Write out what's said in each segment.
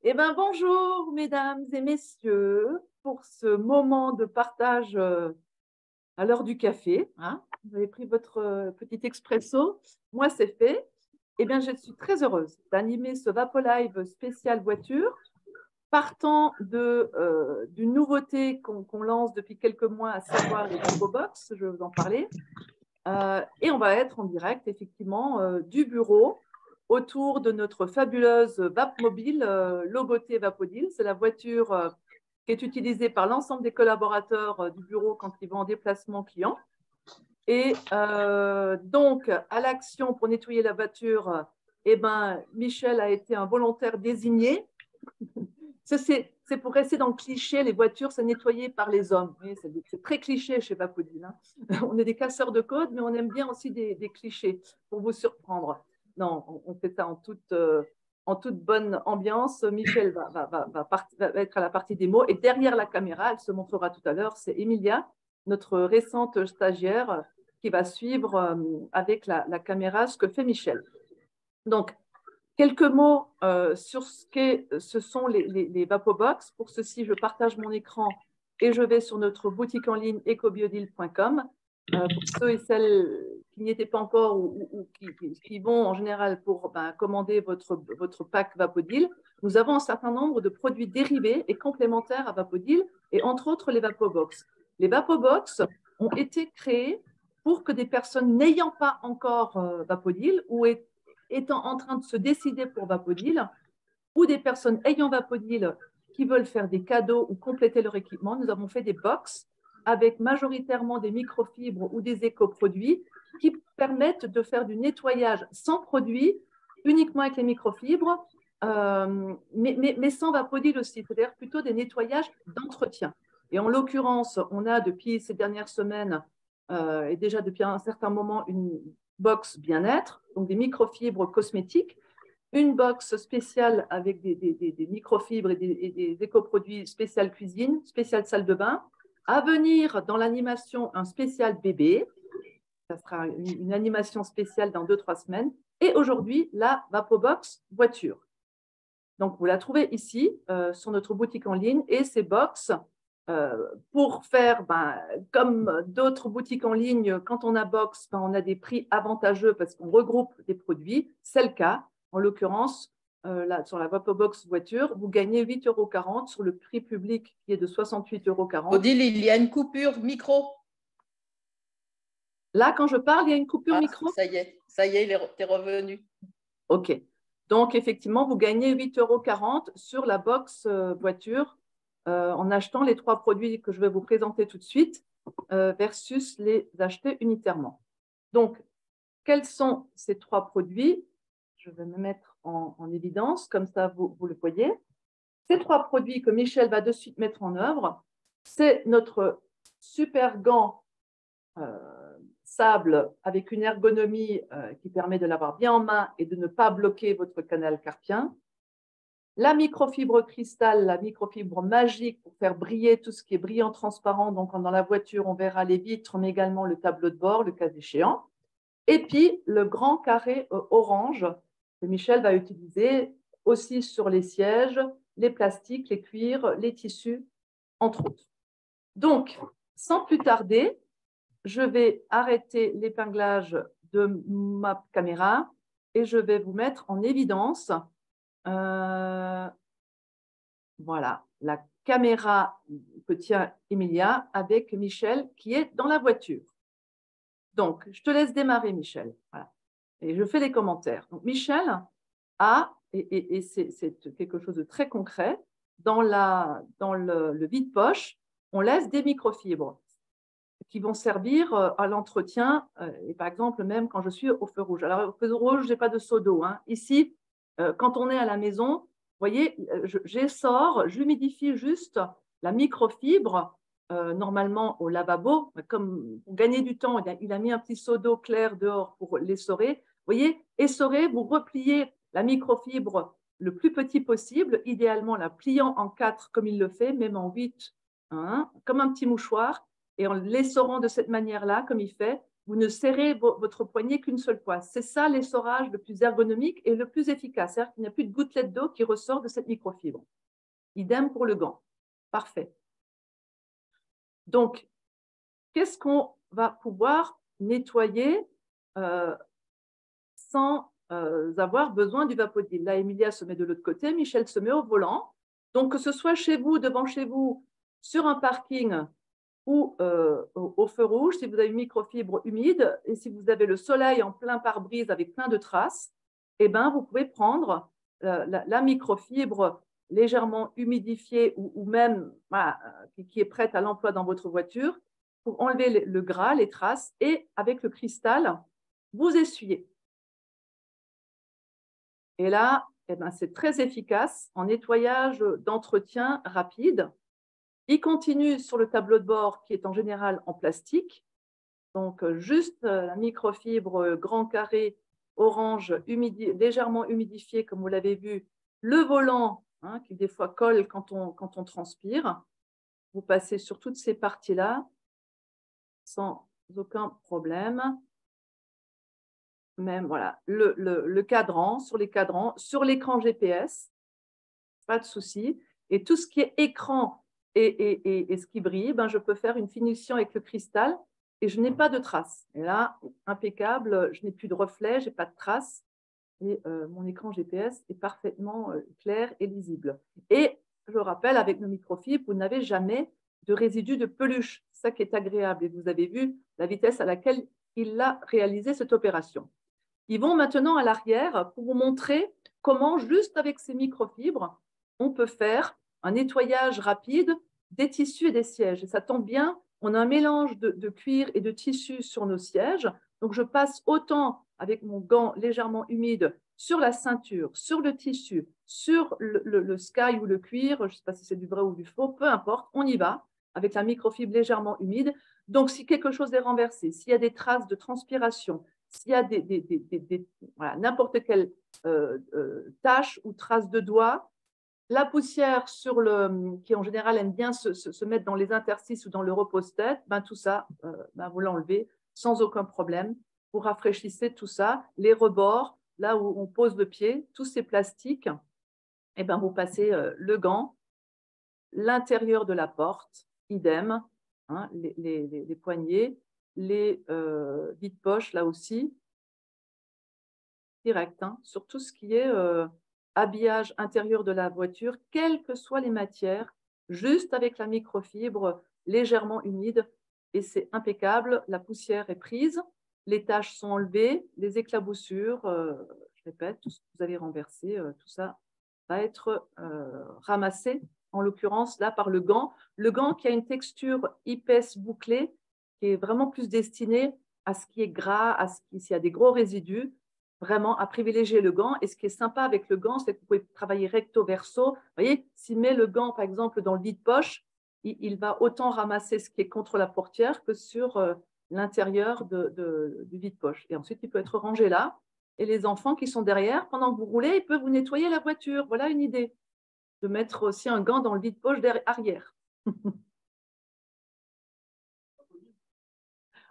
Eh bien, bonjour, mesdames et messieurs, pour ce moment de partage à l'heure du café. Hein. Vous avez pris votre petit expresso. Moi, c'est fait. Eh bien, je suis très heureuse d'animer ce VapoLive spécial voiture, partant d'une nouveauté qu'on lance depuis quelques mois, à savoir les VapoBox. Je vais vous en parler. Et on va être en direct, effectivement, du bureau autour de notre fabuleuse Vapmobile logotée Vapodil. C'est la voiture qui est utilisée par l'ensemble des collaborateurs du bureau quand ils vont en déplacement client. Et donc, à l'action pour nettoyer la voiture, Michel a été un volontaire désigné. C'est pour rester dans le cliché, les voitures, c'est nettoyé par les hommes. C'est très cliché chez Vapodil. Hein. On est des casseurs de code, mais on aime bien aussi des clichés pour vous surprendre. Non, on fait ça en toute bonne ambiance. Michel va être à la partie démo. Et derrière la caméra, elle se montrera tout à l'heure, c'est Emilia, notre récente stagiaire, qui va suivre avec la caméra ce que fait Michel. Donc, quelques mots sur ce sont les VapoBox. Pour ceci, je partage mon écran et je vais sur notre boutique en ligne ecobiodil.com. Pour ceux et celles qui n'y étaient pas encore ou qui vont en général pour commander votre pack Vapodil, nous avons un certain nombre de produits dérivés et complémentaires à Vapodil et entre autres les VapoBox. Les VapoBox ont été créés pour que des personnes n'ayant pas encore Vapodil ou étant en train de se décider pour Vapodil, ou des personnes ayant Vapodil qui veulent faire des cadeaux ou compléter leur équipement, nous avons fait des box avec majoritairement des microfibres ou des éco-produits qui permettent de faire du nettoyage sans produit, uniquement avec les microfibres, mais sans Vapodil aussi, c'est-à-dire plutôt des nettoyages d'entretien. Et en l'occurrence, on a depuis ces dernières semaines et déjà depuis un certain moment une box bien-être, donc des microfibres cosmétiques, une box spéciale avec des microfibres et des éco-produits spécial cuisine, spécial salle de bain. À venir dans l'animation, un spécial bébé. Ça sera une animation spéciale dans 2-3 semaines. Et aujourd'hui, la VapoBox voiture. Donc, vous la trouvez ici sur notre boutique en ligne. Et ces box, pour faire, comme d'autres boutiques en ligne, quand on a box, on a des prix avantageux parce qu'on regroupe des produits. C'est le cas. En l'occurrence, sur la VapoBox voiture, vous gagnez 8,40 € sur le prix public qui est de 68,40 €. Odile, il y a une coupure micro. Là, quand je parle, il y a une coupure micro. Ça y est, t'es revenu. OK. Donc, effectivement, vous gagnez 8,40 € sur la box voiture en achetant les 3 produits que je vais vous présenter tout de suite versus les acheter unitairement. Donc, quels sont ces 3 produits? Je vais me mettre en évidence, comme ça vous le voyez. Ces 3 produits que Michel va de suite mettre en œuvre, c'est notre super gant sable avec une ergonomie qui permet de l'avoir bien en main et de ne pas bloquer votre canal carpien. La microfibre cristal, la microfibre magique pour faire briller tout ce qui est brillant transparent. Donc, dans la voiture, on verra les vitres, mais également le tableau de bord, le cas échéant. Et puis, le grand carré orange que Michel va utiliser aussi sur les sièges, les plastiques, les cuirs, les tissus, entre autres. Donc, sans plus tarder, je vais arrêter l'épinglage de ma caméra et je vais vous mettre en évidence voilà, la caméra que tient Emilia avec Michel qui est dans la voiture. Donc, je te laisse démarrer, Michel. Voilà. Et je fais les commentaires. Donc, Michel a, et c'est quelque chose de très concret, dans le vide-poche, on laisse des microfibres qui vont servir à l'entretien, et par exemple, même quand je suis au feu rouge. Alors, au feu rouge, je n'ai pas de seau d'eau. Hein. Ici, quand on est à la maison, vous voyez, j'essore, j'humidifie juste la microfibre, normalement au lavabo. Comme pour gagner du temps, il a mis un petit seau d'eau clair dehors pour l'essorer. Vous voyez, essorer, vous repliez la microfibre le plus petit possible, idéalement la pliant en 4 comme il le fait, même en 8, hein, comme un petit mouchoir. Et en l'essorant de cette manière-là, comme il fait, vous ne serrez votre poignet qu'une seule fois. C'est ça l'essorage le plus ergonomique et le plus efficace. C'est-à-dire qu'il n'y a plus de gouttelettes d'eau qui ressort de cette microfibre. Idem pour le gant. Parfait. Donc, qu'est-ce qu'on va pouvoir nettoyer sans avoir besoin du Vapodil? Là, Emilia se met de l'autre côté, Michel se met au volant. Donc, que ce soit chez vous, devant chez vous, sur un parking ou au feu rouge, si vous avez une microfibre humide et si vous avez le soleil en plein pare-brise avec plein de traces, eh ben, vous pouvez prendre la microfibre légèrement humidifiée ou même voilà, qui est prête à l'emploi dans votre voiture pour enlever le gras, les traces, et avec le cristal, vous essuyez. Et là, eh ben, c'est très efficace en nettoyage d'entretien rapide. Il continue sur le tableau de bord qui est en général en plastique. Donc, juste la microfibre grand carré orange légèrement humidifié, comme vous l'avez vu. Le volant, hein, qui des fois colle quand on transpire. Vous passez sur toutes ces parties-là sans aucun problème. Même voilà, le cadran, sur les cadrans, sur l'écran GPS, pas de souci. Et tout ce qui est écran et ce qui brille, ben, je peux faire une finition avec le cristal et je n'ai pas de traces. Et là, impeccable, je n'ai plus de reflets, je n'ai pas de traces et mon écran GPS est parfaitement clair et lisible. Et je rappelle, avec le microfibre, vous n'avez jamais de résidus de peluche. C'est ça qui est agréable. Et vous avez vu la vitesse à laquelle il a réalisé cette opération. Ils vont maintenant à l'arrière pour vous montrer comment, juste avec ces microfibres, on peut faire un nettoyage rapide des tissus et des sièges. Et ça tombe bien, on a un mélange de cuir et de tissu sur nos sièges. Donc, je passe autant avec mon gant légèrement humide sur la ceinture, sur le tissu, sur le sky ou le cuir, je ne sais pas si c'est du vrai ou du faux, peu importe, on y va avec la microfibre légèrement humide. Donc, si quelque chose est renversé, s'il y a des traces de transpiration, s'il y a voilà, n'importe quelle tache ou trace de doigt, la poussière qui en général aime bien se mettre dans les interstices ou dans le repose-tête, ben, tout ça, ben, vous l'enlevez sans aucun problème. Vous rafraîchissez tout ça, les rebords, là où on pose le pied, tous ces plastiques, et ben, vous passez le gant, l'intérieur de la porte, idem, hein, les poignets, les vides-poches là aussi, direct, hein, sur tout ce qui est habillage intérieur de la voiture, quelles que soient les matières, juste avec la microfibre légèrement humide et c'est impeccable, la poussière est prise, les taches sont enlevées, les éclaboussures, je répète, tout ce que vous avez renversé, tout ça va être ramassé, en l'occurrence là par le gant qui a une texture épaisse bouclée, qui est vraiment plus destiné à ce qui est gras, à ce s'il y a des gros résidus, vraiment à privilégier le gant. Et ce qui est sympa avec le gant, c'est que vous pouvez travailler recto verso. Vous voyez, s'il met le gant, par exemple, dans le vide-poche, il va autant ramasser ce qui est contre la portière que sur l'intérieur du vide-poche. Et ensuite, il peut être rangé là. Et les enfants qui sont derrière, pendant que vous roulez, ils peuvent vous nettoyer la voiture. Voilà une idée, de mettre aussi un gant dans le vide-poche arrière.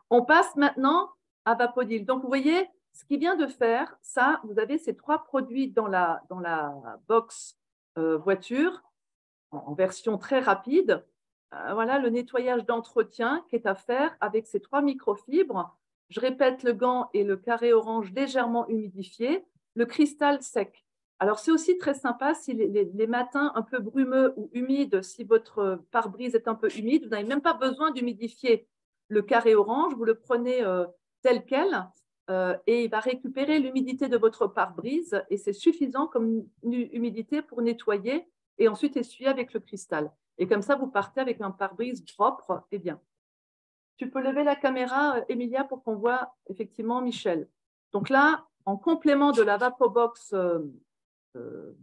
On passe maintenant à Vapodil. Donc, vous voyez, ce qu'il vient de faire, ça, vous avez ces trois produits dans la box voiture, en version très rapide. Voilà le nettoyage d'entretien qui est à faire avec ces trois microfibres. Je répète, le gant et le carré orange légèrement humidifié, le cristal sec. Alors, c'est aussi très sympa si les matins un peu brumeux ou humides, si votre pare-brise est un peu humide, vous n'avez même pas besoin d'humidifier le carré orange, vous le prenez tel quel et il va récupérer l'humidité de votre pare-brise et c'est suffisant comme humidité pour nettoyer et ensuite essuyer avec le cristal. Et comme ça, vous partez avec un pare-brise propre et bien. Tu peux lever la caméra, Emilia, pour qu'on voit effectivement Michel. Donc là, en complément de la Vapobox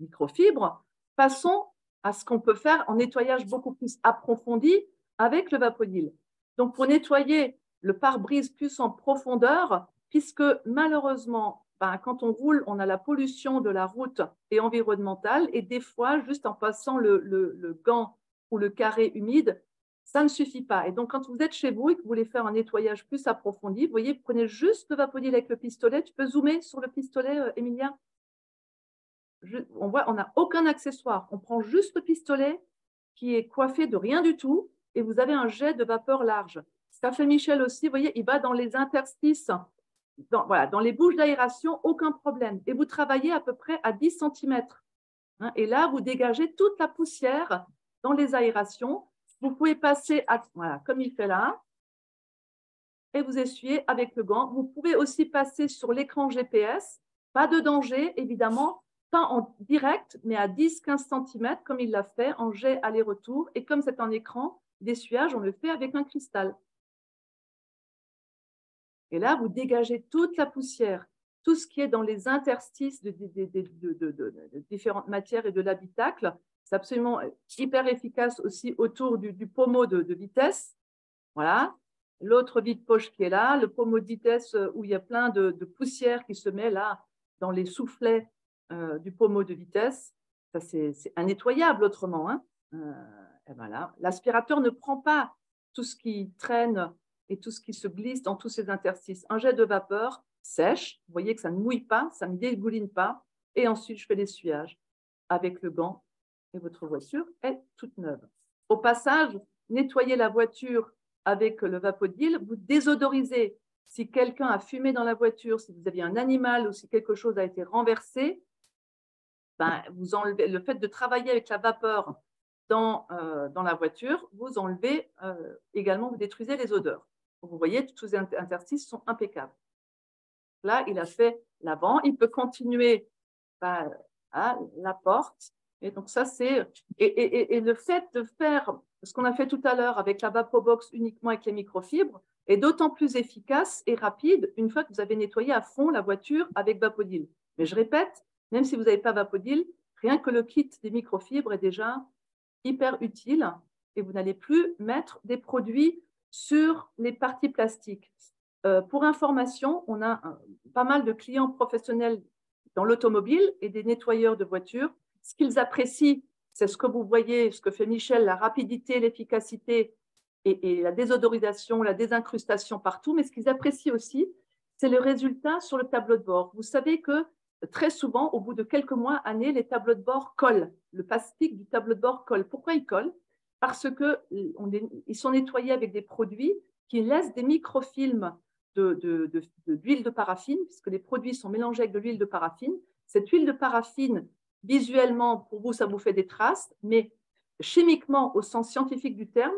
microfibre, passons à ce qu'on peut faire en nettoyage beaucoup plus approfondi avec le Vapodil. Donc, pour nettoyer le pare-brise plus en profondeur, puisque malheureusement, ben, quand on roule, on a la pollution de la route et environnementale, et des fois, juste en passant le gant ou le carré humide, ça ne suffit pas. Et donc, quand vous êtes chez vous et que vous voulez faire un nettoyage plus approfondi, vous voyez, vous prenez juste le Vapodil avec le pistolet. Tu peux zoomer sur le pistolet, Emilia? On voit, on n'a aucun accessoire. On prend juste le pistolet qui est coiffé de rien du tout et vous avez un jet de vapeur large. Ce qu'a fait Michel aussi, vous voyez, il va dans les interstices, dans les bouches d'aération, aucun problème. Et vous travaillez à peu près à 10 cm. Et là, vous dégagez toute la poussière dans les aérations. Vous pouvez passer, voilà, comme il fait là, et vous essuyez avec le gant. Vous pouvez aussi passer sur l'écran GPS. Pas de danger, évidemment, pas en direct, mais à 10-15 cm, comme il l'a fait, en jet aller-retour. Et comme c'est un écran d'essuyage, on le fait avec un cristal. Et là, vous dégagez toute la poussière, tout ce qui est dans les interstices de différentes matières et de l'habitacle. C'est absolument hyper efficace aussi autour du pommeau de vitesse. Voilà. L'autre vide-poche qui est là, le pommeau de vitesse où il y a plein de poussière qui se met là dans les soufflets du pommeau de vitesse. Ça, c'est innettoyable autrement. Hein. Et voilà. L'aspirateur ne prend pas tout ce qui traîne et tout ce qui se glisse dans tous ces interstices. Un jet de vapeur sèche, vous voyez que ça ne mouille pas, ça ne dégouline pas, et ensuite je fais l'essuyage avec le gant et votre voiture est toute neuve. Au passage, nettoyez la voiture avec le Vapodil, vous désodorisez. Si quelqu'un a fumé dans la voiture, si vous aviez un animal ou si quelque chose a été renversé, ben, vous enlevez, le fait de travailler avec la vapeur dans la voiture, vous enlevez également, vous détruisez les odeurs. Vous voyez, tous les interstices sont impeccables. Là, il a fait l'avant. Il peut continuer à la porte. Et donc, ça, c'est… Et le fait de faire ce qu'on a fait tout à l'heure avec la Vapobox uniquement avec les microfibres est d'autant plus efficace et rapide une fois que vous avez nettoyé à fond la voiture avec Vapodil. Mais je répète, même si vous n'avez pas Vapodil, rien que le kit des microfibres est déjà hyper utile et vous n'allez plus mettre des produits sur les parties plastiques. Pour information, on a pas mal de clients professionnels dans l'automobile et des nettoyeurs de voitures. Ce qu'ils apprécient, c'est ce que vous voyez, ce que fait Michel, la rapidité, l'efficacité et la désodorisation, la désincrustation partout. Mais ce qu'ils apprécient aussi, c'est le résultat sur le tableau de bord. Vous savez que très souvent, au bout de quelques mois, années, les tableaux de bord collent. Le plastique du tableau de bord colle. Pourquoi ils collent? Parce qu'ils sont nettoyés avec des produits qui laissent des microfilms d'huile de paraffine, puisque les produits sont mélangés avec de l'huile de paraffine. Cette huile de paraffine, visuellement, pour vous, ça vous fait des traces, mais chimiquement, au sens scientifique du terme,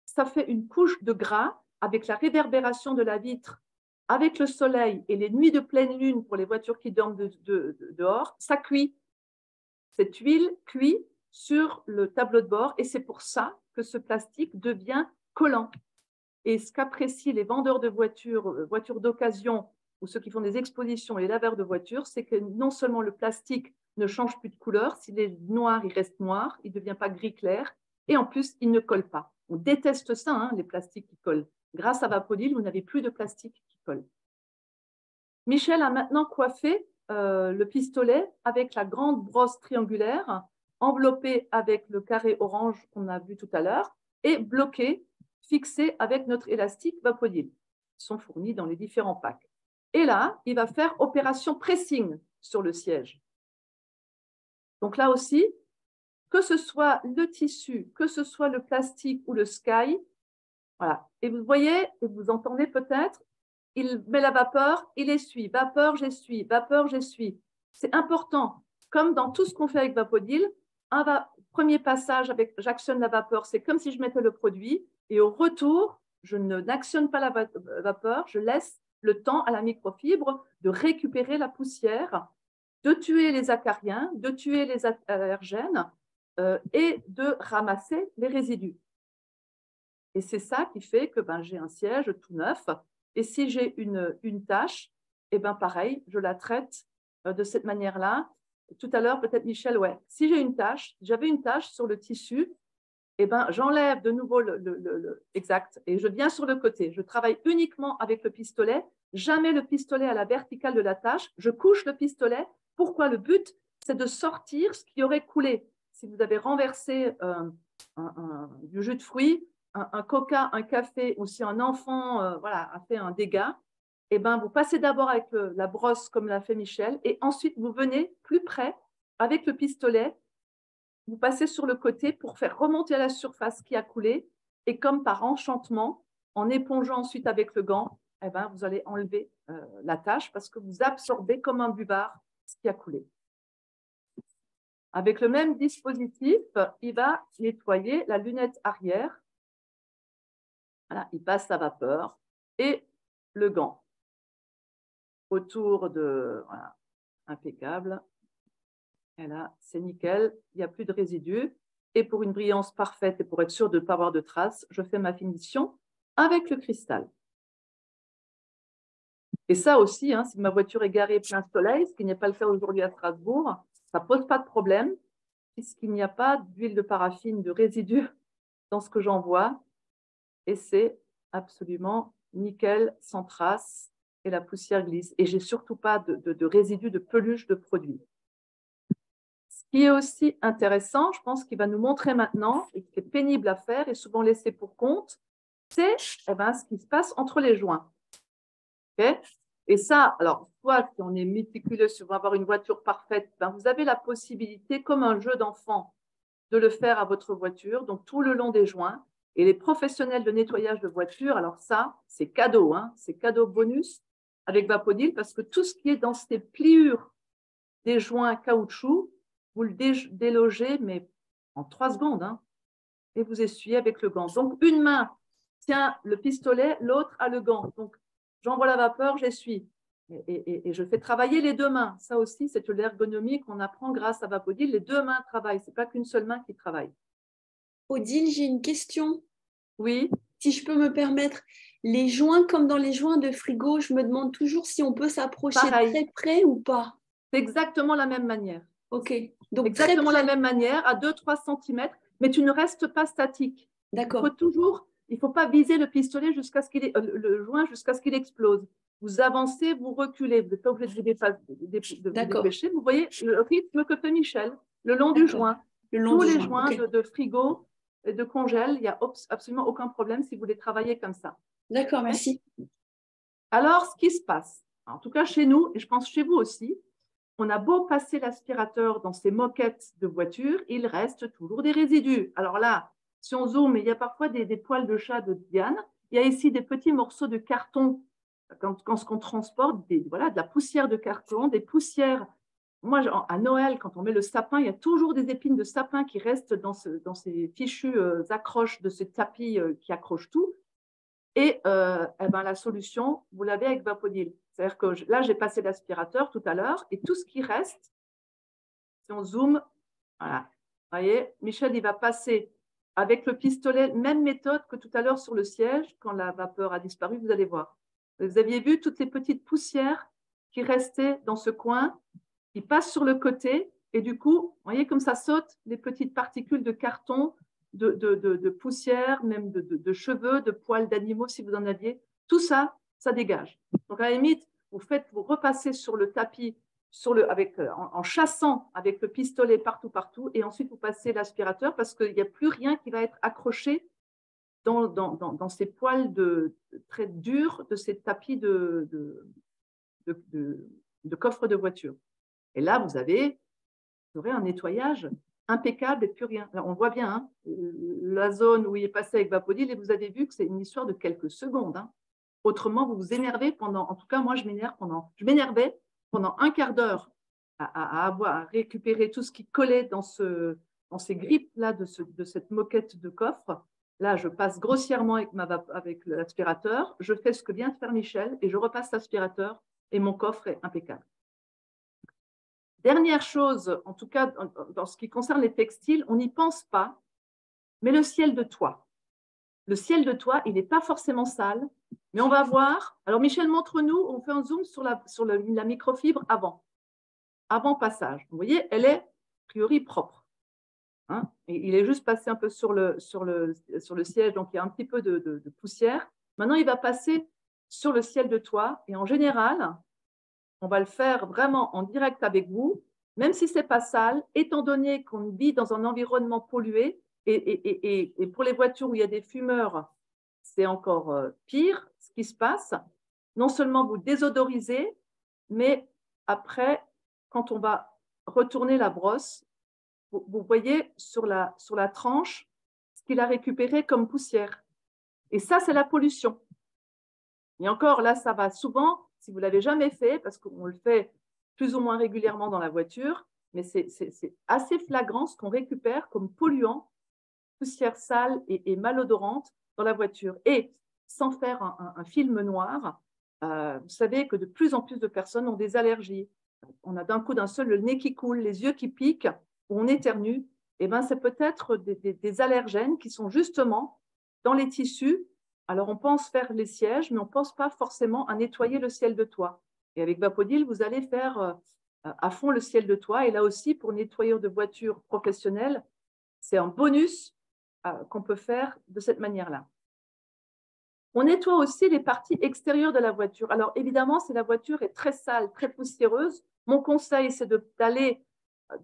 ça fait une couche de gras avec la réverbération de la vitre, avec le soleil et les nuits de pleine lune pour les voitures qui dorment dehors, ça cuit. Cette huile cuit sur le tableau de bord et c'est pour ça que ce plastique devient collant. Et ce qu'apprécient les vendeurs de voitures d'occasion ou ceux qui font des expositions, les laveurs de voitures, c'est que non seulement le plastique ne change plus de couleur, s'il est noir, il reste noir, il ne devient pas gris clair, et en plus, il ne colle pas. On déteste ça, hein, les plastiques qui collent. Grâce à Vapodil, vous n'avez plus de plastique qui colle. Michel a maintenant coiffé le pistolet avec la grande brosse triangulaire, enveloppée avec le carré orange qu'on a vu tout à l'heure, et bloqué, fixé avec notre élastique Vapodil. Ils sont fournis dans les différents packs. Et là, il va faire opération pressing sur le siège. Donc là aussi, que ce soit le tissu, que ce soit le plastique ou le sky, voilà. Et vous voyez, et vous entendez peut-être, il met la vapeur, il essuie, vapeur, j'essuie, vapeur, j'essuie. C'est important, comme dans tout ce qu'on fait avec Vapodil, premier passage avec j'actionne la vapeur, c'est comme si je mettais le produit, et au retour, je n'actionne pas la vapeur, je laisse le temps à la microfibre de récupérer la poussière, de tuer les acariens, de tuer les allergènes et de ramasser les résidus. Et c'est ça qui fait que j'ai un siège tout neuf. Et si j'ai une tâche, et pareil, je la traite de cette manière-là. Tout à l'heure, peut-être Michel, ouais. Si j'avais une tâche sur le tissu, j'enlève de nouveau exact et je viens sur le côté. Je travaille uniquement avec le pistolet, jamais le pistolet à la verticale de la tâche. Je couche le pistolet. Pourquoi? Le but, c'est de sortir ce qui aurait coulé. Si vous avez renversé du jus de fruits, un coca, un café, ou si un enfant voilà, a fait un dégât, eh ben, vous passez d'abord avec la brosse comme l'a fait Michel, et ensuite vous venez plus près avec le pistolet, vous passez sur le côté pour faire remonter à la surface ce qui a coulé, et comme par enchantement, en épongeant ensuite avec le gant, eh ben, vous allez enlever la tâche parce que vous absorbez comme un buvard ce qui a coulé. Avec le même dispositif, il va nettoyer la lunette arrière. Voilà, il passe sa vapeur et le gant autour de… Voilà, impeccable. Et là, c'est nickel, il n'y a plus de résidus. Et pour une brillance parfaite et pour être sûr de ne pas avoir de traces, je fais ma finition avec le cristal. Et ça aussi, hein, si ma voiture est garée plein soleil, ce qui n'est pas le cas aujourd'hui à Strasbourg, ça ne pose pas de problème, puisqu'il n'y a pas d'huile de paraffine, de résidus dans ce que j'envoie. Et c'est absolument nickel, sans trace, et la poussière glisse. Et je n'ai surtout pas de résidus de peluche de produits. Ce qui est aussi intéressant, je pense qu'il va nous montrer maintenant, et qui est pénible à faire et souvent laissé pour compte, c'est ce qui se passe entre les joints. Okay, et ça, alors, soit si on est méticuleux, si on va avoir une voiture parfaite, ben vous avez la possibilité, comme un jeu d'enfant, de le faire à votre voiture, donc tout le long des joints. Et les professionnels de nettoyage de voiture, alors ça, c'est cadeau, hein, c'est cadeau bonus avec Vapodil, parce que tout ce qui est dans ces pliures des joints caoutchouc, vous le délogez, mais en 3 secondes, hein, et vous essuyez avec le gant. Donc, une main tient le pistolet, l'autre a le gant. Donc, j'envoie la vapeur, j'essuie. Et je fais travailler les 2 mains. Ça aussi, c'est de l'ergonomie qu'on apprend grâce à Vapodil. Les 2 mains travaillent. Ce n'est pas qu'une seule main qui travaille. Odile, j'ai une question. Oui. Si je peux me permettre, les joints, comme dans les joints de frigo, je me demande toujours si on peut s'approcher très près ou pas. C'est exactement la même manière. OK. Donc, exactement la même manière, à 2-3 cm, mais tu ne restes pas statique. D'accord. Il ne faut pas viser le pistolet jusqu'à ce qu'il le joint jusqu'à ce qu'il explose. Vous avancez, vous reculez. Vous n'êtes pas obligé de vous dépêcher. Vous voyez le rythme que fait Michel, le long du joint. Tous les joints de frigo et de congèle, il n'y a absolument aucun problème si vous les travaillez comme ça. D'accord, merci. Alors, ce qui se passe, en tout cas chez nous, et je pense chez vous aussi, on a beau passer l'aspirateur dans ces moquettes de voiture, il reste toujours des résidus. Alors là, si on zoome, il y a parfois des poils de chat de Diane. Il y a ici des petits morceaux de carton quand on transporte voilà, de la poussière de carton, des poussières. Moi, à Noël, quand on met le sapin, il y a toujours des épines de sapin qui restent dans ces fichues accroches de ce tapis qui accroche tout. Et la solution, vous l'avez avec Vapodil. C'est-à-dire que là, j'ai passé l'aspirateur tout à l'heure et tout ce qui reste, si on zoome, voilà, vous voyez, Michel, il va passer avec le pistolet, même méthode que tout à l'heure sur le siège, quand la vapeur a disparu, vous allez voir. Vous aviez vu toutes les petites poussières qui restaient dans ce coin, qui passent sur le côté et du coup, vous voyez comme ça saute les petites particules de carton, de poussière, même de cheveux, de poils d'animaux si vous en aviez. Tout ça, ça dégage. Donc à la limite, vous repassez sur le tapis en chassant avec le pistolet partout, et ensuite vous passez l'aspirateur parce qu'il n'y a plus rien qui va être accroché dans ces poils très durs de ces tapis de coffre de voiture. Et là, vous aurez un nettoyage impeccable et plus rien. Alors, on voit bien hein, la zone où il est passé avec Vapodil et vous avez vu que c'est une histoire de quelques secondes. Hein. Autrement, vous vous énervez en tout cas, moi, je m'énervais pendant un quart d'heure à récupérer tout ce qui collait dans ces grippes-là de cette moquette de coffre. Là, je passe grossièrement avec l'aspirateur, je fais ce que vient de faire Michel et je repasse l'aspirateur et mon coffre est impeccable. Dernière chose, en tout cas dans ce qui concerne les textiles, on n'y pense pas, mais le ciel de toit. Le ciel de toit, il n'est pas forcément sale, mais on va voir. Alors Michel, montre-nous, on fait un zoom sur la microfibre avant passage. Vous voyez, elle est a priori propre. Hein, et il est juste passé un peu sur le siège, donc il y a un petit peu de poussière. Maintenant, il va passer sur le ciel de toit et en général, on va le faire vraiment en direct avec vous, même si ce n'est pas sale, étant donné qu'on vit dans un environnement pollué, Et pour les voitures où il y a des fumeurs, c'est encore pire ce qui se passe. Non seulement vous désodorisez, mais après, quand on va retourner la brosse, vous voyez sur la tranche ce qu'il a récupéré comme poussière. Et ça, c'est la pollution. Et encore, là, ça va souvent, si vous ne l'avez jamais fait, parce qu'on le fait plus ou moins régulièrement dans la voiture, mais c'est assez flagrant ce qu'on récupère comme polluant, poussière sale et malodorante dans la voiture. Et sans faire un film noir, vous savez que de plus en plus de personnes ont des allergies. On a d'un coup d'un seul le nez qui coule, les yeux qui piquent, ou on éternue. Et ben, c'est peut-être des allergènes qui sont justement dans les tissus. Alors, on pense faire les sièges, mais on ne pense pas forcément à nettoyer le ciel de toit. Et avec Vapodil, vous allez faire à fond le ciel de toit. Et là aussi, pour nettoyeur de voitures professionnels, c'est un bonus qu'on peut faire de cette manière-là. On nettoie aussi les parties extérieures de la voiture. Alors, évidemment, si la voiture est très sale, très poussiéreuse, mon conseil, c'est de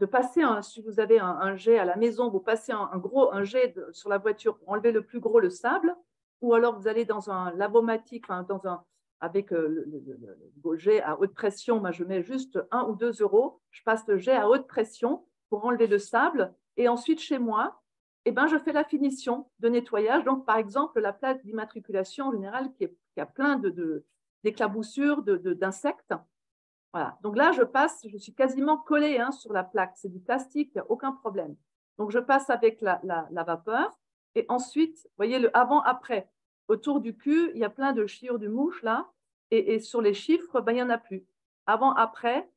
passer, si vous avez un jet à la maison, vous passez un jet sur la voiture pour enlever le plus gros, le sable, ou alors vous allez dans un lavomatique, avec le jet à haute pression. Moi, je mets juste 1 ou 2 €. Je passe le jet à haute pression pour enlever le sable. Et ensuite, chez moi, je fais la finition de nettoyage. Donc, par exemple, la plaque d'immatriculation en général qui a plein d'éclaboussures, d'insectes. Voilà. Donc là, je suis quasiment collée sur la plaque. C'est du plastique, il n'y a aucun problème. Donc, je passe avec la vapeur. Et ensuite, vous voyez le avant-après. Autour du cul, il y a plein de chiures de mouches là. Et sur les chiffres, il n'y en a plus. Avant-après,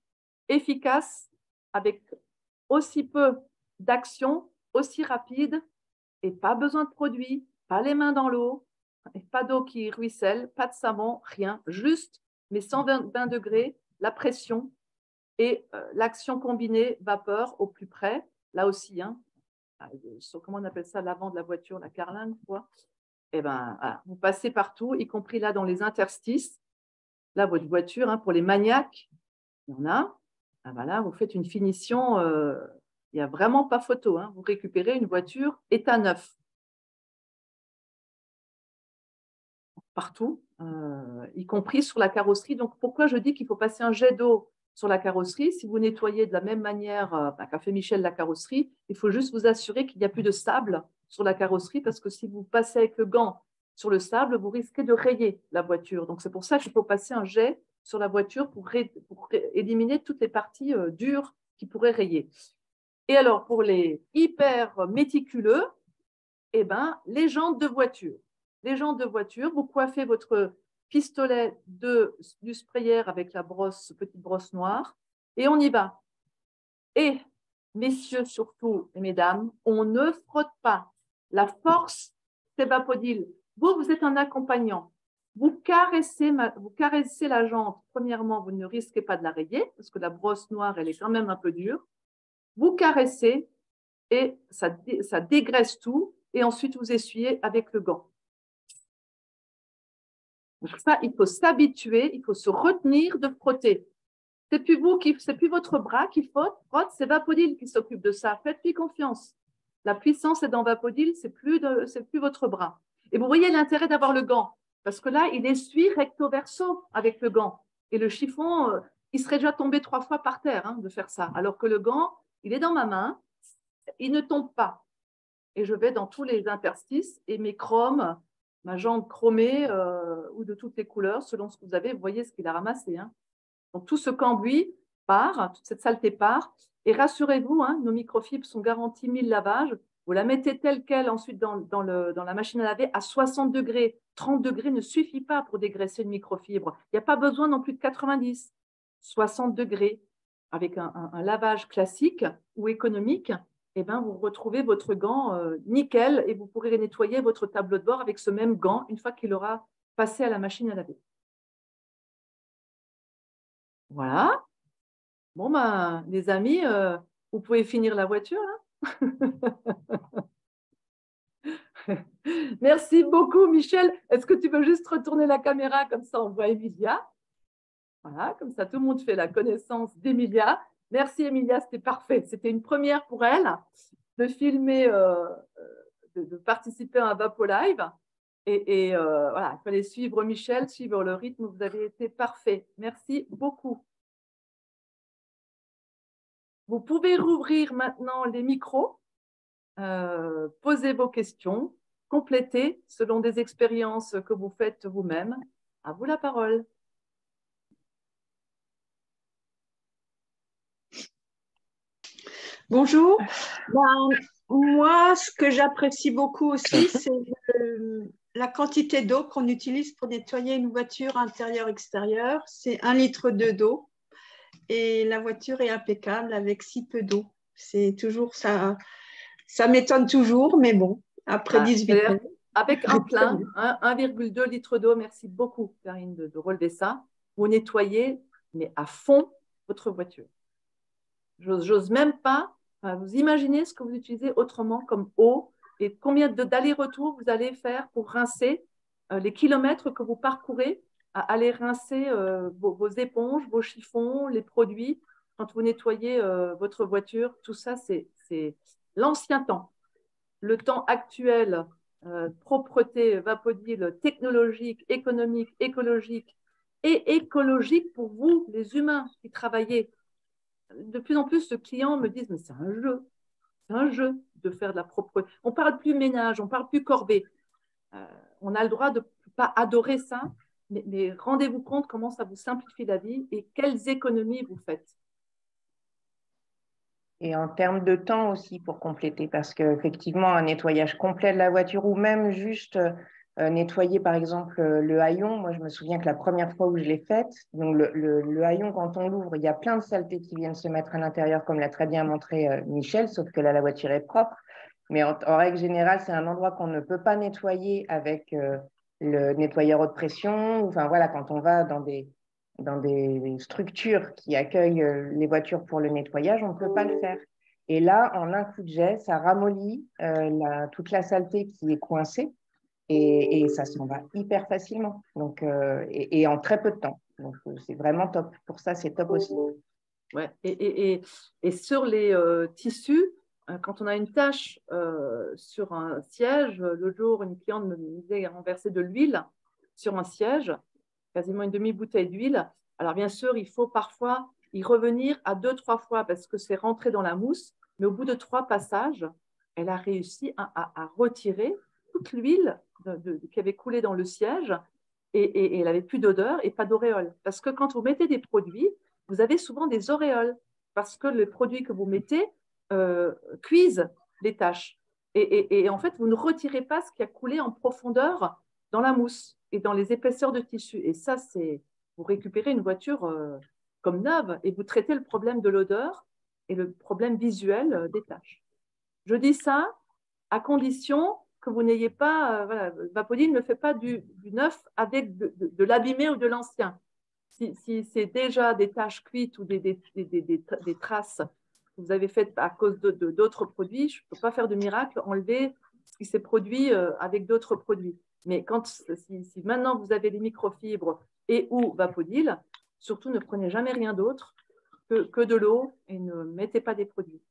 efficace, avec aussi peu d'action, aussi rapide, et pas besoin de produits, pas les mains dans l'eau, pas d'eau qui ruisselle, pas de savon, rien. Juste, mais 120 degrés, la pression et l'action combinée vapeur au plus près. Là aussi, comment on appelle ça, l'avant de la voiture, la carlingue, quoi. Et voilà. Vous passez partout, y compris là dans les interstices. Là, votre voiture, pour les maniaques, il y en a. Voilà, vous faites une finition, il n'y a vraiment pas photo. Vous récupérez une voiture état neuf. Partout, y compris sur la carrosserie. Donc, pourquoi je dis qu'il faut passer un jet d'eau sur la carrosserie? Si vous nettoyez de la même manière qu'a fait Michel la carrosserie, il faut juste vous assurer qu'il n'y a plus de sable sur la carrosserie, parce que si vous passez avec le gant sur le sable, vous risquez de rayer la voiture. Donc, c'est pour ça qu'il faut passer un jet sur la voiture pour éliminer toutes les parties dures qui pourraient rayer. Et alors, pour les hyper méticuleux, les jantes de voiture. Les jantes de voiture, vous coiffez votre pistolet du sprayer avec la petite brosse noire, et on y va. Et, messieurs surtout, et mesdames, on ne frotte pas. La force, c'est Vapodil. Vous êtes un accompagnant. Vous caressez la jante. Premièrement, vous ne risquez pas de la rayer, parce que la brosse noire, elle est quand même un peu dure. Vous caressez, et ça dégraisse tout, et ensuite vous essuyez avec le gant. Donc ça, il faut s'habituer, il faut se retenir de frotter. C'est plus votre bras qui frotte, c'est Vapodil qui s'occupe de ça. Faites-lui confiance. La puissance est dans Vapodil, c'est plus votre bras. Et vous voyez l'intérêt d'avoir le gant, parce que là, il essuie recto verso avec le gant. Et le chiffon, il serait déjà tombé 3 fois par terre de faire ça. Alors que le gant, il est dans ma main, il ne tombe pas. Et je vais dans tous les interstices et mes chromes, ma jante chromée ou de toutes les couleurs, selon ce que vous avez, vous voyez ce qu'il a ramassé. Donc, tout ce cambouis part, toute cette saleté part. Et rassurez-vous, nos microfibres sont garanties 1000 lavages. Vous la mettez telle qu'elle ensuite dans la machine à laver à 60 degrés. 30 degrés ne suffit pas pour dégraisser une microfibre. Il n'y a pas besoin non plus de 90. 60 degrés avec un lavage classique ou économique, vous retrouvez votre gant nickel et vous pourrez nettoyer votre tableau de bord avec ce même gant une fois qu'il aura passé à la machine à laver. Voilà. Bon, les amis, vous pouvez finir la voiture, là. Merci beaucoup, Michel. Est-ce que tu veux juste retourner la caméra, comme ça on voit Emilia? Voilà, comme ça tout le monde fait la connaissance d'Emilia. Merci, Emilia, c'était parfait. C'était une première pour elle. de filmer, de participer à un Vapo Live. Et voilà, il fallait suivre Michel, suivre le rythme. Vous avez été parfait. Merci beaucoup. Vous pouvez rouvrir maintenant les micros, poser vos questions, compléter selon des expériences que vous faites vous-même. À vous la parole. Bonjour. Moi, ce que j'apprécie beaucoup aussi, c'est la quantité d'eau qu'on utilise pour nettoyer une voiture intérieure-extérieure. C'est 1 litre d'eau et la voiture est impeccable avec si peu d'eau. C'est toujours ça. Ça m'étonne toujours, mais bon, après 18 ans. Avec un plein, 1,2 litre d'eau, merci beaucoup, Karine, de relever ça. Vous nettoyez, mais à fond, votre voiture. J'ose même pas vous imaginez ce que vous utilisez autrement comme eau et combien d'allers-retours vous allez faire pour rincer les kilomètres que vous parcourez à aller rincer vos éponges, vos chiffons, les produits. Quand vous nettoyez votre voiture, tout ça, c'est l'ancien temps. Le temps actuel, propreté, Vapodil, technologique, économique, écologique et écologique pour vous, les humains qui travaillez. De plus en plus, de clients me disent, mais c'est un jeu de faire de la propreté. On ne parle plus ménage, on ne parle plus corvée. On a le droit de ne pas adorer ça, mais rendez-vous compte comment ça vous simplifie la vie et quelles économies vous faites. Et en termes de temps aussi pour compléter, parce qu'effectivement, un nettoyage complet de la voiture ou même juste nettoyer par exemple le haillon. Moi, je me souviens que la première fois où je l'ai faite, donc le haillon, quand on l'ouvre, il y a plein de saletés qui viennent se mettre à l'intérieur, comme l'a très bien montré Michel, sauf que là, la voiture est propre. Mais en règle générale, c'est un endroit qu'on ne peut pas nettoyer avec le nettoyeur haute pression. Enfin voilà, quand on va dans des structures qui accueillent les voitures pour le nettoyage, on ne peut pas le faire. Et là, en un coup de jet, ça ramollit toute la saleté qui est coincée et ça s'en va hyper facilement. Donc, et en très peu de temps. Donc, c'est vraiment top. Pour ça, c'est top aussi. Ouais. Et sur les tissus, quand on a une tache sur un siège, le jour, une cliente me disait renverser de l'huile sur un siège, quasiment une demi-bouteille d'huile. Alors, bien sûr, il faut parfois y revenir à 2-3 fois parce que c'est rentré dans la mousse. Mais au bout de 3 passages, elle a réussi à retirer toute l'huile qui avait coulé dans le siège et elle n'avait plus d'odeur et pas d'auréole. Parce que quand vous mettez des produits, vous avez souvent des auréoles parce que les produits que vous mettez cuisent les taches. Et en fait, vous ne retirez pas ce qui a coulé en profondeur dans la mousse et dans les épaisseurs de tissu. Et ça, c'est vous récupérez une voiture comme neuve et vous traitez le problème de l'odeur et le problème visuel des taches. Je dis ça à condition que vous n'ayez pas, voilà, Vapodil ne fait pas du neuf avec de l'abîmé ou de l'ancien. Si c'est déjà des taches cuites ou des traces que vous avez faites à cause d'autres produits, je ne peux pas faire de miracle, enlever ce qui s'est produit avec d'autres produits. Mais si maintenant vous avez les microfibres et ou Vapodil, surtout ne prenez jamais rien d'autre que de l'eau et ne mettez pas des produits.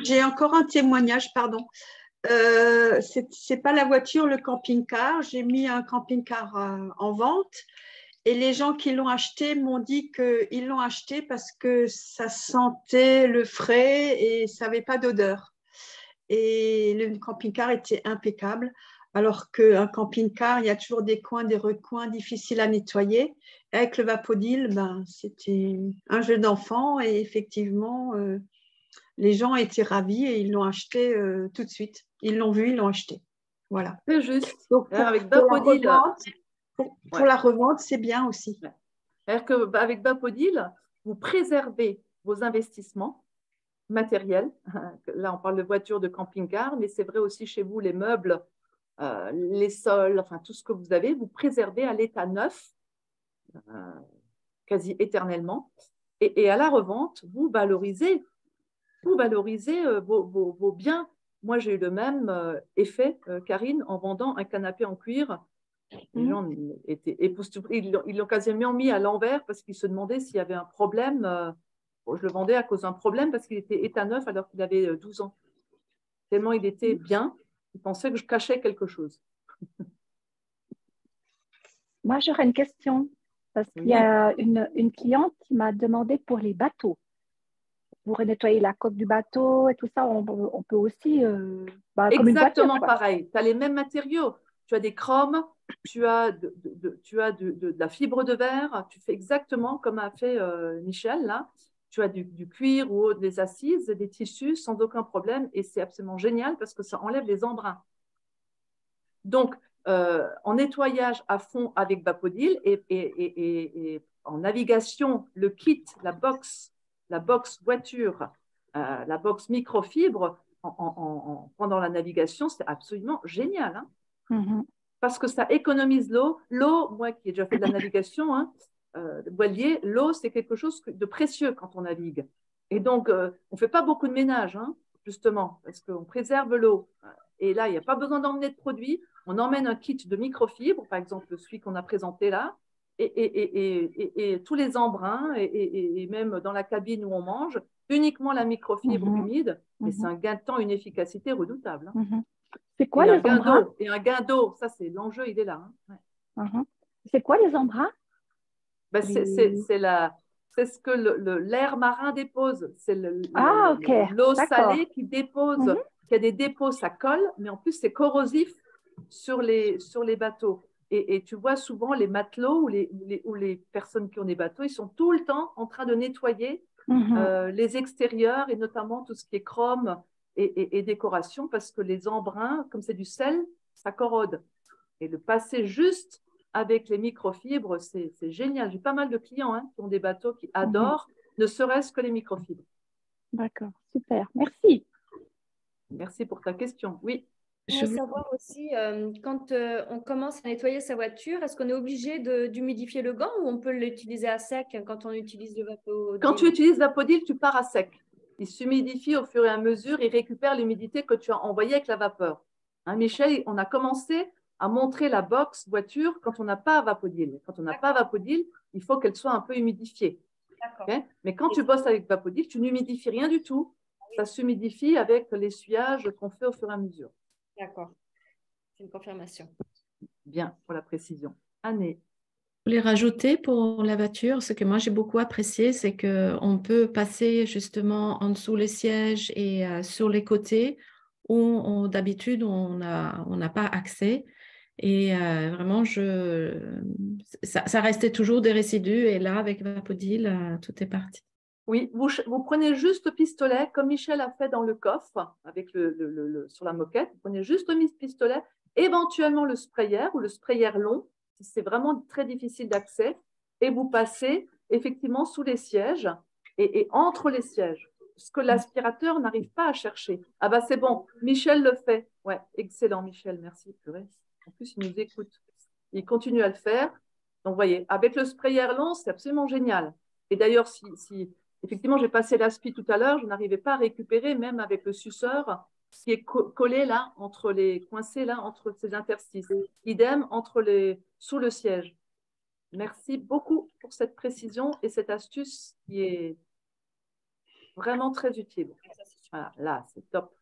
J'ai encore un témoignage, pardon. C'est pas la voiture, le camping-car. J'ai mis un camping-car en vente et les gens qui l'ont acheté m'ont dit qu'ils l'ont acheté parce que ça sentait le frais et ça n'avait pas d'odeur. Et le camping-car était impeccable. Alors qu'un camping-car, il y a toujours des coins, des recoins difficiles à nettoyer. Et avec le Vapodil, c'était un jeu d'enfant et effectivement, les gens étaient ravis et ils l'ont acheté tout de suite. Ils l'ont vu, ils l'ont acheté. Voilà. C'est juste. Donc, avec Vapodil, pour la revente, c'est bien aussi. C'est-à-dire qu'avec Vapodil, vous préservez vos investissements matériels. Là, on parle de voitures, de camping-car, mais c'est vrai aussi chez vous, les meubles, les sols, enfin tout ce que vous avez, vous préservez à l'état neuf, quasi éternellement. Et à la revente, vous valorisez vos biens. Moi, j'ai eu le même effet, Karine, en vendant un canapé en cuir. Les gens étaient époustouflés. Ils l'ont quasiment mis à l'envers parce qu'ils se demandaient s'il y avait un problème Bon, je le vendais à cause d'un problème parce qu'il était état neuf alors qu'il avait 12 ans. Tellement il était bien, il pensait que je cachais quelque chose. Moi, j'aurais une question. Parce qu'il y a une cliente qui m'a demandé pour les bateaux. Pour nettoyer la coque du bateau et tout ça, on peut aussi, comme une voiture, Exactement quoi. pareil. Tu as les mêmes matériaux. Tu as des chromes, tu as de la fibre de verre. Tu fais exactement comme a fait Michel, là. Tu as du cuir ou des assises, des tissus sans aucun problème. Et c'est absolument génial parce que ça enlève les embruns. Donc, en nettoyage à fond avec Vapodil et en navigation, le kit, la box voiture, la box microfibre pendant la navigation, c'est absolument génial. Hein, parce que ça économise l'eau. L'eau, moi qui ai déjà fait de la navigation, hein, voilier, l'eau, c'est quelque chose de précieux quand on navigue. Et donc, on ne fait pas beaucoup de ménage, hein, justement, parce qu'on préserve l'eau. Et là, il n'y a pas besoin d'emmener de produits. On emmène un kit de microfibre, par exemple celui qu'on a présenté là, et tous les embruns, et même dans la cabine où on mange, uniquement la microfibre humide, mais c'est un gain de temps, une efficacité redoutable. Hein. C'est quoi les embruns? Et un gain d'eau, ça c'est l'enjeu, il est là. Hein. C'est quoi les embruns? Ben, c'est ce que l'air marin dépose. C'est l'eau salée qui dépose. Il y a des dépôts, ça colle, mais en plus c'est corrosif sur les bateaux. Et tu vois souvent les matelots ou les personnes qui ont des bateaux, ils sont tout le temps en train de nettoyer les extérieurs et notamment tout ce qui est chrome et décoration parce que les embruns, comme c'est du sel, ça corrode. Et le passer juste avec les microfibres, c'est génial. J'ai pas mal de clients qui ont des bateaux qui adorent, ne serait-ce que les microfibres. D'accord, super. Merci. Merci pour ta question. Oui. Je veux savoir aussi, quand on commence à nettoyer sa voiture, est-ce qu'on est obligé d'humidifier le gant ou on peut l'utiliser à sec quand on utilise le Vapodil? Quand tu utilises Vapodil, tu pars à sec. Il s'humidifie au fur et à mesure, il récupère l'humidité que tu as envoyée avec la vapeur. Hein, Michel, on a commencé à montrer la box voiture quand on n'a pas Vapodil. Quand on n'a pas Vapodil, il faut qu'elle soit un peu humidifiée. Okay? Mais quand tu bosses avec Vapodil, tu n'humidifies rien du tout. Ça s'humidifie avec l'essuyage qu'on fait au fur et à mesure. D'accord. C'est une confirmation. Bien, pour la précision. Anné. Je voulais rajouter pour la voiture, ce que moi j'ai beaucoup apprécié, c'est qu'on peut passer justement en dessous les sièges et sur les côtés où d'habitude on n'a pas accès. Et vraiment, ça restait toujours des résidus. Et là, avec Vapodil, tout est parti. Oui, vous prenez juste le pistolet, comme Michel a fait dans le coffre, avec sur la moquette. Vous prenez juste le pistolet, éventuellement le sprayer ou le sprayer long, si c'est vraiment très difficile d'accès, et vous passez effectivement sous les sièges et entre les sièges, ce que l'aspirateur n'arrive pas à chercher. Ah bah c'est bon, Michel le fait. Ouais, excellent Michel, merci. Purée. En plus, il nous écoute. Il continue à le faire. Donc, vous voyez, avec le sprayer long, c'est absolument génial. Et d'ailleurs, si effectivement, j'ai passé l'aspi tout à l'heure, je n'arrivais pas à récupérer, même avec le suceur, ce qui est collé là, coincé là, entre ces interstices. Idem sous le siège. Merci beaucoup pour cette précision et cette astuce qui est vraiment très utile. Voilà, là, c'est top.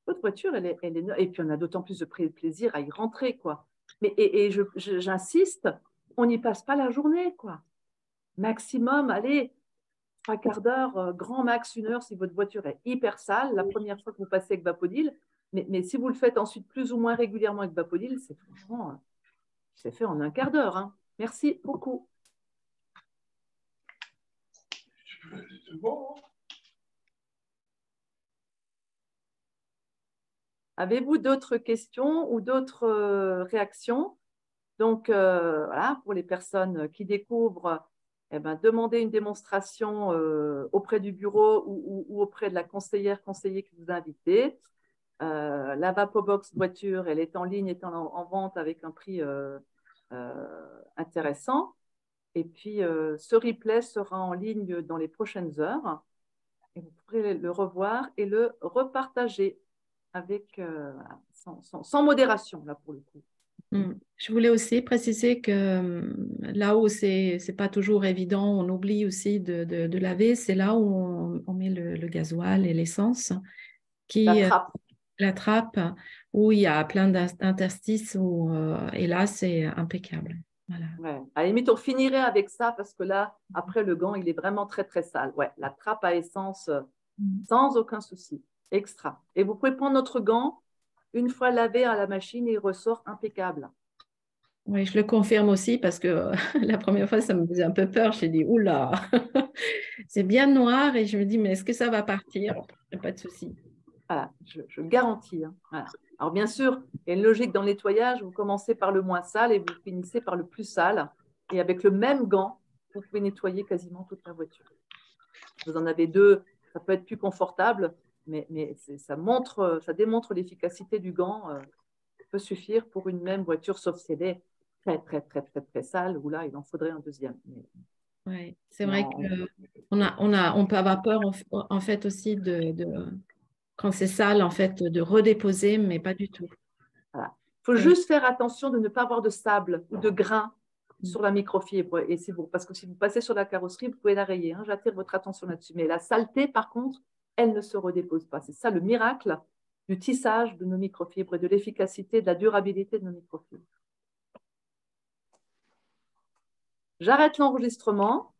Votre voiture, elle est neuve. Et puis, on a d'autant plus de plaisir à y rentrer, quoi. Mais, j'insiste, on n'y passe pas la journée, quoi. Maximum, allez, 3/4 d'heure, grand max 1 heure si votre voiture est hyper sale, la première fois que vous passez avec Vapodil. Mais si vous le faites ensuite plus ou moins régulièrement avec Vapodil, c'est franchement, c'est fait en 1/4 d'heure. Hein. Merci beaucoup. Avez-vous d'autres questions ou d'autres réactions? Donc, voilà, pour les personnes qui découvrent, eh ben, demandez une démonstration auprès du bureau ou auprès de la conseiller qui vous a invité. La Vapobox voiture, elle est en ligne, est en vente avec un prix intéressant. Et puis, ce replay sera en ligne dans les prochaines heures. Et vous pourrez le revoir et le repartager avec, sans modération, là, pour le coup. Je voulais aussi préciser que là où c'est pas toujours évident, on oublie aussi de laver, c'est là où on met le gasoil et l'essence, la trappe, où il y a plein d'interstices, et là, c'est impeccable. Voilà. Ouais. À la limite, on finirait avec ça parce que là, après, le gant, il est vraiment très, très sale. Ouais, la trappe à essence, sans aucun souci. Extra. Et vous pouvez prendre notre gant, une fois lavé à la machine, il ressort impeccable. Oui, je le confirme aussi parce que la première fois, ça me faisait un peu peur. J'ai dit, oula, c'est bien noir et je me dis, mais est-ce que ça va partir? Pas de souci. Voilà, je garantis. Hein. Voilà. Alors, bien sûr, il y a une logique dans le nettoyage. Vous commencez par le moins sale et vous finissez par le plus sale. Et avec le même gant, vous pouvez nettoyer quasiment toute la voiture. Vous en avez deux, ça peut être plus confortable, mais ça démontre l'efficacité du gant. Peut suffire pour une même voiture, sauf si elle est très, très, très, très, très sale, où là, il en faudrait un deuxième. Oui, c'est vrai qu'on peut avoir peur en fait aussi quand c'est sale, en fait, de redéposer, mais pas du tout. Voilà. Il faut juste faire attention de ne pas avoir de sable ou de grains sur la microfibre. Et parce que si vous passez sur la carrosserie, vous pouvez la rayer. Hein. J'attire votre attention là-dessus. Mais la saleté, par contre, elle ne se redépose pas. C'est ça le miracle du tissage de nos microfibres et de l'efficacité, de la durabilité de nos microfibres. J'arrête l'enregistrement.